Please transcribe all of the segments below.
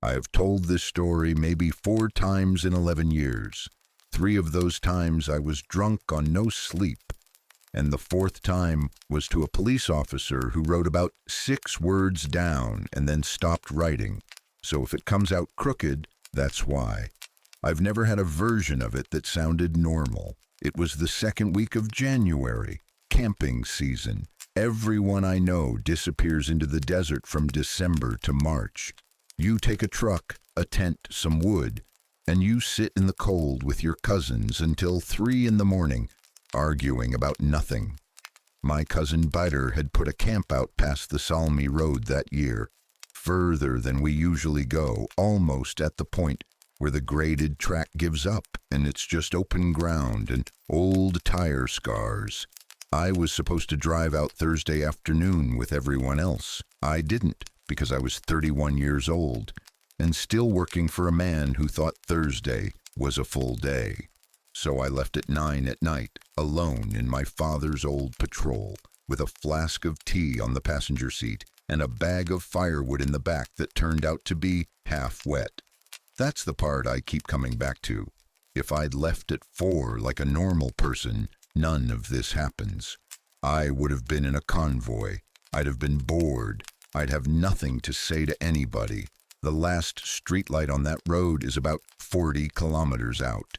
I have told this story maybe 4 times in 11 years. 3 of those times I was drunk on no sleep, and the 4th time was to a police officer who wrote about 6 words down and then stopped writing. So if it comes out crooked, that's why. I've never had a version of it that sounded normal. It was the 2nd week of January, camping season. Everyone I know disappears into the desert from December to March. You take a truck, a tent, some wood, and you sit in the cold with your cousins until 3 in the morning, arguing about nothing. My cousin Biter had put a camp out past the Salmi road that year, further than we usually go, almost at the point where the graded track gives up and it's just open ground and old tire scars. I was supposed to drive out Thursday afternoon with everyone else. I didn't, because I was 31 years old and still working for a man who thought Thursday was a full day. So I left at 9 at night, alone in my father's old patrol, with a flask of tea on the passenger seat and a bag of firewood in the back that turned out to be half wet. That's the part I keep coming back to. If I'd left at 4 like a normal person, none of this happens. I would have been in a convoy. I'd have been bored. I'd have nothing to say to anybody. The last streetlight on that road is about 40 kilometers out.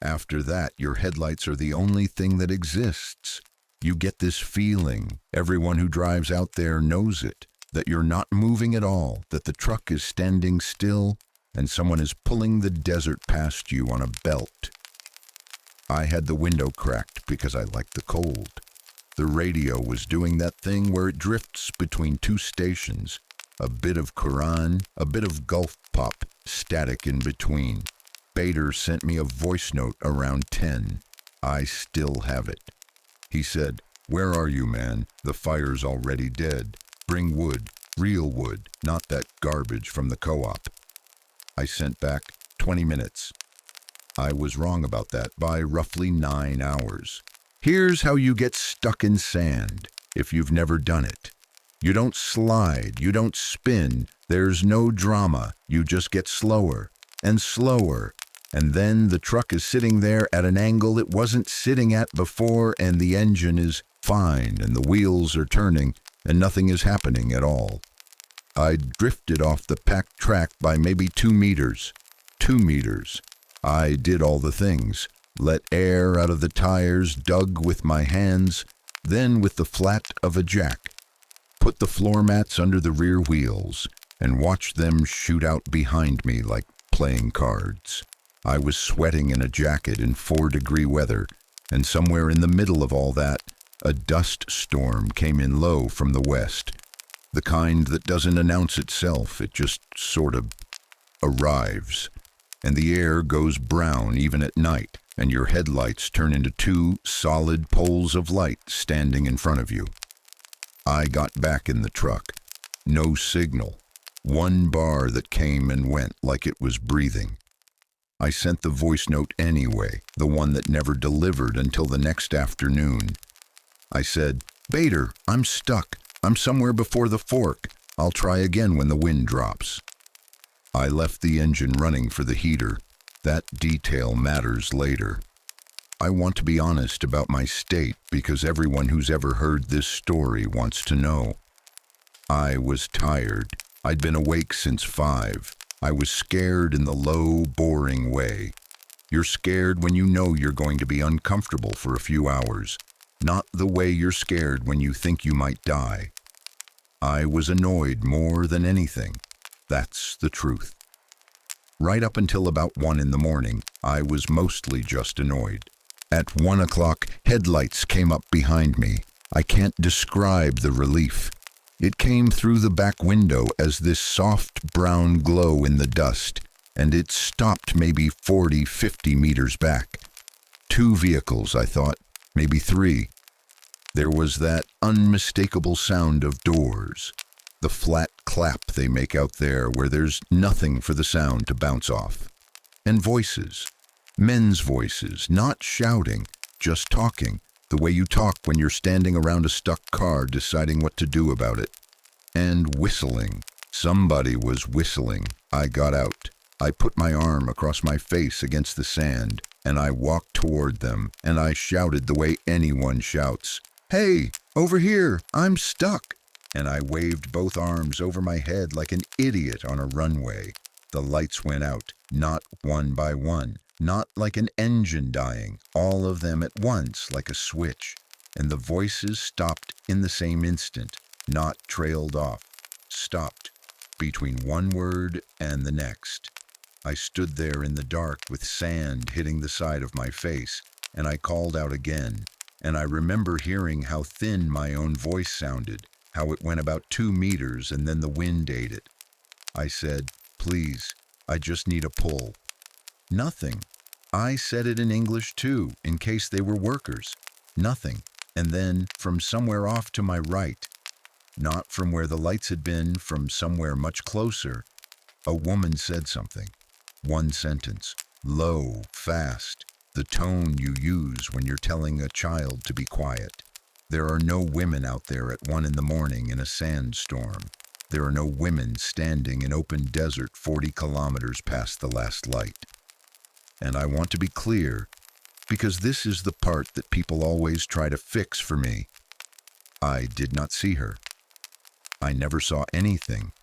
After that, your headlights are the only thing that exists. You get this feeling, everyone who drives out there knows it, that you're not moving at all, that the truck is standing still, and someone is pulling the desert past you on a belt. I had the window cracked because I liked the cold. The radio was doing that thing where it drifts between 2 stations, a bit of Quran, a bit of Gulf pop, static in between. Bader sent me a voice note around 10. I still have it. He said, "Where are you, man? The fire's already dead. Bring wood, real wood, not that garbage from the co-op." I sent back, 20 minutes. I was wrong about that by roughly 9 hours. Here's how you get stuck in sand, if you've never done it. You don't slide, you don't spin, there's no drama, you just get slower and slower, and then the truck is sitting there at an angle it wasn't sitting at before, and the engine is fine, and the wheels are turning, and nothing is happening at all. I drifted off the packed track by maybe 2 meters. 2 meters. I did all the things. Let air out of the tires, dug with my hands, then with the flat of a jack. Put the floor mats under the rear wheels and watched them shoot out behind me like playing cards. I was sweating in a jacket in 4-degree weather, and somewhere in the middle of all that, a dust storm came in low from the west. The kind that doesn't announce itself, it just sort of arrives. And the air goes brown even at night, and your headlights turn into 2 solid poles of light standing in front of you. I got back in the truck. No signal. 1 bar that came and went like it was breathing. I sent the voice note anyway, the one that never delivered until the next afternoon. I said, "Bader, I'm stuck. I'm somewhere before the fork. I'll try again when the wind drops." I left the engine running for the heater. That detail matters later. I want to be honest about my state because everyone who's ever heard this story wants to know. I was tired. I'd been awake since 5. I was scared in the low, boring way. You're scared when you know you're going to be uncomfortable for a few hours, not the way you're scared when you think you might die. I was annoyed more than anything. That's the truth. Right up until about 1 in the morning, I was mostly just annoyed. At 1 o'clock, headlights came up behind me. I can't describe the relief. It came through the back window as this soft brown glow in the dust, and it stopped maybe 40, 50 meters back. 2 vehicles, I thought, maybe 3. There was that unmistakable sound of doors, the flat clap they make out there where there's nothing for the sound to bounce off. And voices, men's voices, not shouting, just talking, the way you talk when you're standing around a stuck car deciding what to do about it. And whistling. Somebody was whistling. I got out. I put my arm across my face against the sand, and I walked toward them, and I shouted the way anyone shouts, "Hey, over here, I'm stuck!" And I waved both arms over my head like an idiot on a runway. The lights went out, not one by one, not like an engine dying, all of them at once like a switch. And the voices stopped in the same instant, not trailed off, stopped between one word and the next. I stood there in the dark with sand hitting the side of my face, and I called out again, and I remember hearing how thin my own voice sounded, how it went about 2 meters and then the wind ate it. I said, "Please, I just need a pull." Nothing. I said it in English too, in case they were workers. Nothing. And then, from somewhere off to my right, not from where the lights had been, from somewhere much closer, a woman said something. One sentence, low, fast, the tone you use when you're telling a child to be quiet. There are no women out there at 1 a.m. in a sandstorm. There are no women standing in open desert 40 kilometers past the last light. And I want to be clear, because this is the part that people always try to fix for me. I did not see her. I never saw anything.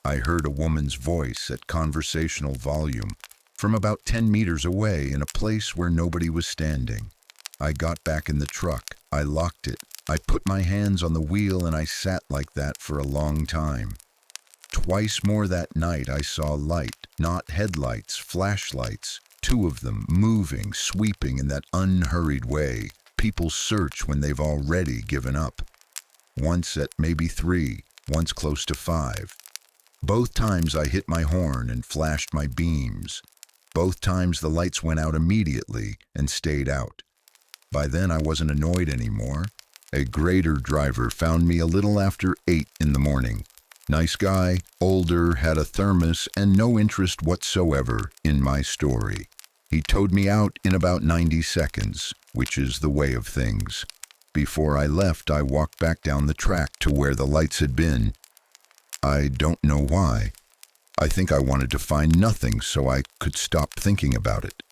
I heard a woman's voice at conversational volume from about 10 meters away in a place where nobody was standing. I got back in the truck. I locked it. I put my hands on the wheel and I sat like that for a long time. Twice more that night I saw light, not headlights, flashlights, 2 of them moving, sweeping in that unhurried way people search when they've already given up. Once at maybe 3, once close to 5. Both times I hit my horn and flashed my beams. Both times the lights went out immediately and stayed out. By then I wasn't annoyed anymore. A grader driver found me a little after 8 in the morning. Nice guy, older, had a thermos, and no interest whatsoever in my story. He towed me out in about 90 seconds, which is the way of things. Before I left, I walked back down the track to where the lights had been. I don't know why. I think I wanted to find nothing so I could stop thinking about it.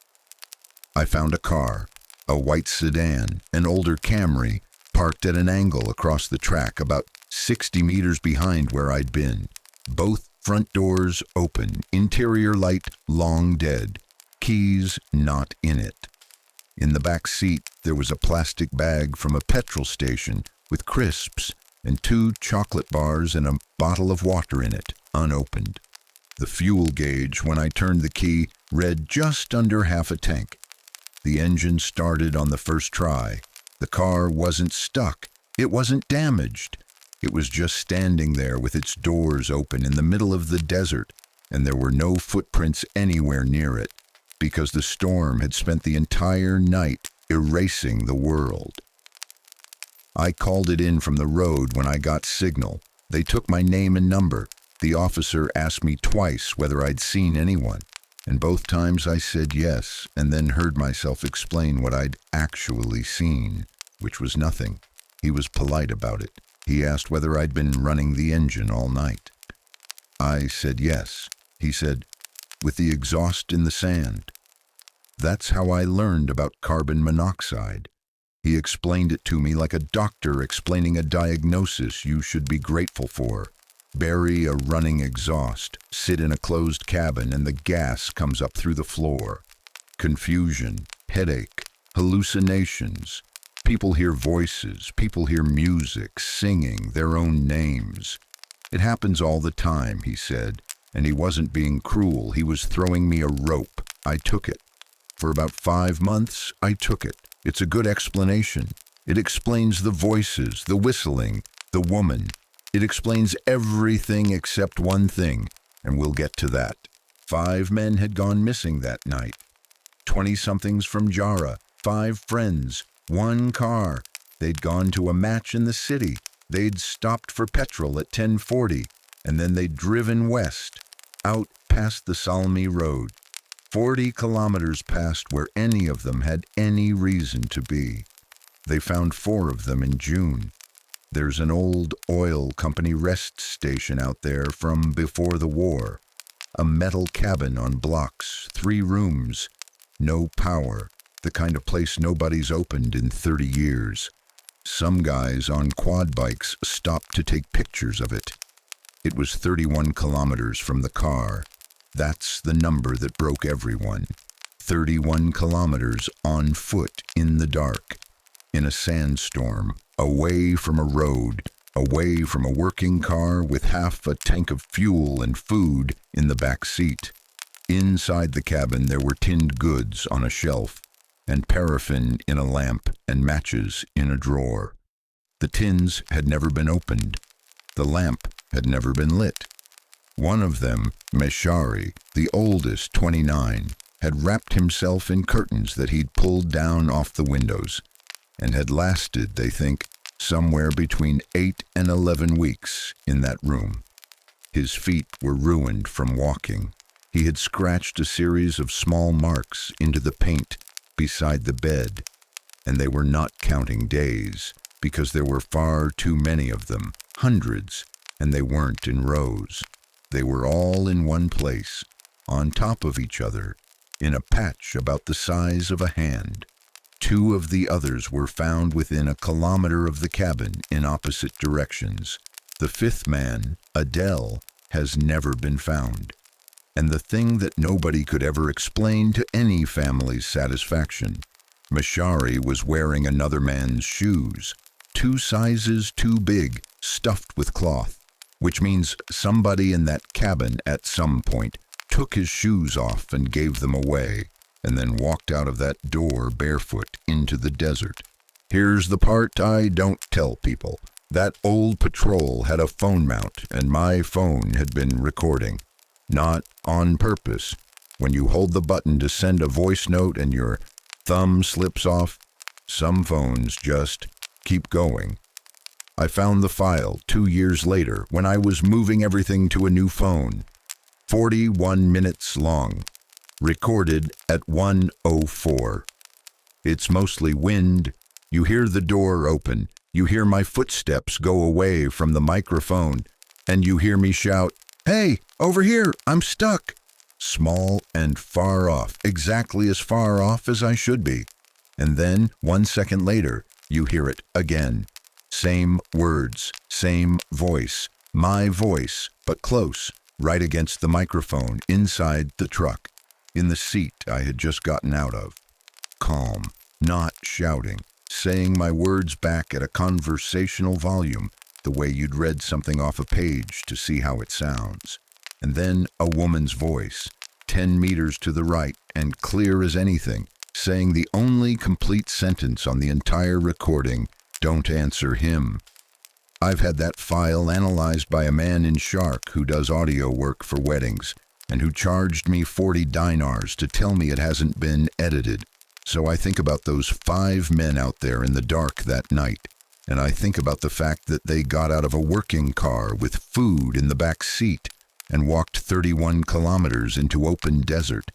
I found a car, a white sedan, an older Camry, parked at an angle across the track about 60 meters behind where I'd been. Both front doors open, interior light long dead, keys not in it. In the back seat, there was a plastic bag from a petrol station with crisps and 2 chocolate bars and a bottle of water in it, unopened. The fuel gauge, when I turned the key, read just under half a tank. The engine started on the first try. The car wasn't stuck. It wasn't damaged. It was just standing there with its doors open in the middle of the desert, and there were no footprints anywhere near it, because the storm had spent the entire night erasing the world. I called it in from the road when I got signal. They took my name and number. The officer asked me twice whether I'd seen anyone, and both times I said yes, and then heard myself explain what I'd actually seen, which was nothing. He was polite about it. He asked whether I'd been running the engine all night. I said yes. He said, "With the exhaust in the sand." That's how I learned about carbon monoxide. He explained it to me like a doctor explaining a diagnosis you should be grateful for. Bury a running exhaust, sit in a closed cabin, and the gas comes up through the floor. Confusion, headache, hallucinations. People hear voices, people hear music, singing, their own names. It happens all the time, he said, and he wasn't being cruel. He was throwing me a rope. I took it. For about 5 months, I took it. It's a good explanation. It explains the voices, the whistling, the woman. It explains everything except one thing, and we'll get to that. 5 men had gone missing that night. 20-somethings from Jara, 5 friends, 1 car. They'd gone to a match in the city. They'd stopped for petrol at 10:40, and then they'd driven west, out past the Salmi road, 40 kilometers past where any of them had any reason to be. They found 4 of them in June. There's an old oil company rest station out there from before the war. A metal cabin on blocks, 3 rooms, no power, the kind of place nobody's opened in 30 years. Some guys on quad bikes stopped to take pictures of it. It was 31 kilometers from the car. That's the number that broke everyone. 31 kilometers on foot in the dark, in a sandstorm, away from a road, away from a working car with half a tank of fuel and food in the back seat. Inside the cabin there were tinned goods on a shelf, and paraffin in a lamp and matches in a drawer. The tins had never been opened. The lamp had never been lit. One of them, Meshari, the oldest, 29, had wrapped himself in curtains that he'd pulled down off the windows, and had lasted, they think, somewhere between 8 and 11 weeks in that room. His feet were ruined from walking. He had scratched a series of small marks into the paint beside the bed, and they were not counting days, because there were far too many of them, hundreds, and they weren't in rows. They were all in one place, on top of each other, in a patch about the size of a hand. 2 of the others were found within a kilometer of the cabin in opposite directions. The 5th man, Adele, has never been found. And the thing that nobody could ever explain to any family's satisfaction, Meshari was wearing another man's shoes, 2 sizes too big, stuffed with cloth, which means somebody in that cabin at some point took his shoes off and gave them away, and then walked out of that door barefoot into the desert. Here's the part I don't tell people. That old patrol had a phone mount, and my phone had been recording. Not on purpose. When you hold the button to send a voice note and your thumb slips off, some phones just keep going. I found the file 2 years later when I was moving everything to a new phone. 41 minutes long. Recorded at 1:04. It's mostly wind. You hear the door open. You hear my footsteps go away from the microphone, and you hear me shout, "Hey, over here, I'm stuck." Small and far off, exactly as far off as I should be. And then, 1 second later, you hear it again. Same words, same voice, my voice, but close, right against the microphone, inside the truck, in the seat I had just gotten out of. Calm, not shouting, saying my words back at a conversational volume, the way you'd read something off a page to see how it sounds. And then a woman's voice, 10 meters to the right and clear as anything, saying the only complete sentence on the entire recording, "Don't answer him." I've had that file analyzed by a man in Shark who does audio work for weddings, and who charged me 40 dinars to tell me it hasn't been edited. So I think about those 5 men out there in the dark that night, and I think about the fact that they got out of a working car with food in the back seat and walked 31 kilometers into open desert,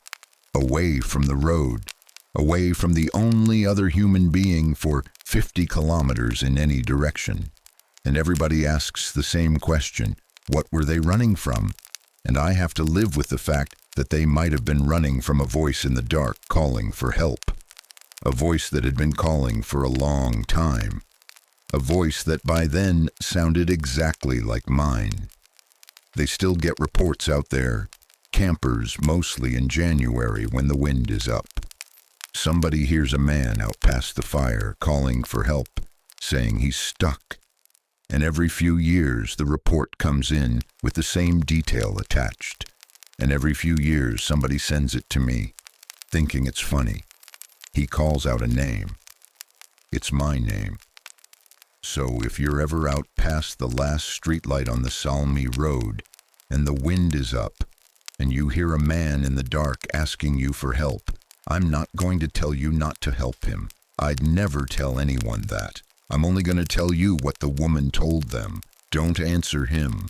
away from the road, away from the only other human being for 50 kilometers in any direction. And everybody asks the same question, what were they running from? And I have to live with the fact that they might have been running from a voice in the dark calling for help. A voice that had been calling for a long time. A voice that by then sounded exactly like mine. They still get reports out there, campers mostly in January when the wind is up. Somebody hears a man out past the fire calling for help, saying he's stuck. And every few years the report comes in with the same detail attached. And every few years somebody sends it to me, thinking it's funny. He calls out a name. It's my name. So if you're ever out past the last streetlight on the Salmi road, and the wind is up, and you hear a man in the dark asking you for help, I'm not going to tell you not to help him. I'd never tell anyone that. I'm only going to tell you what the woman told them. Don't answer him.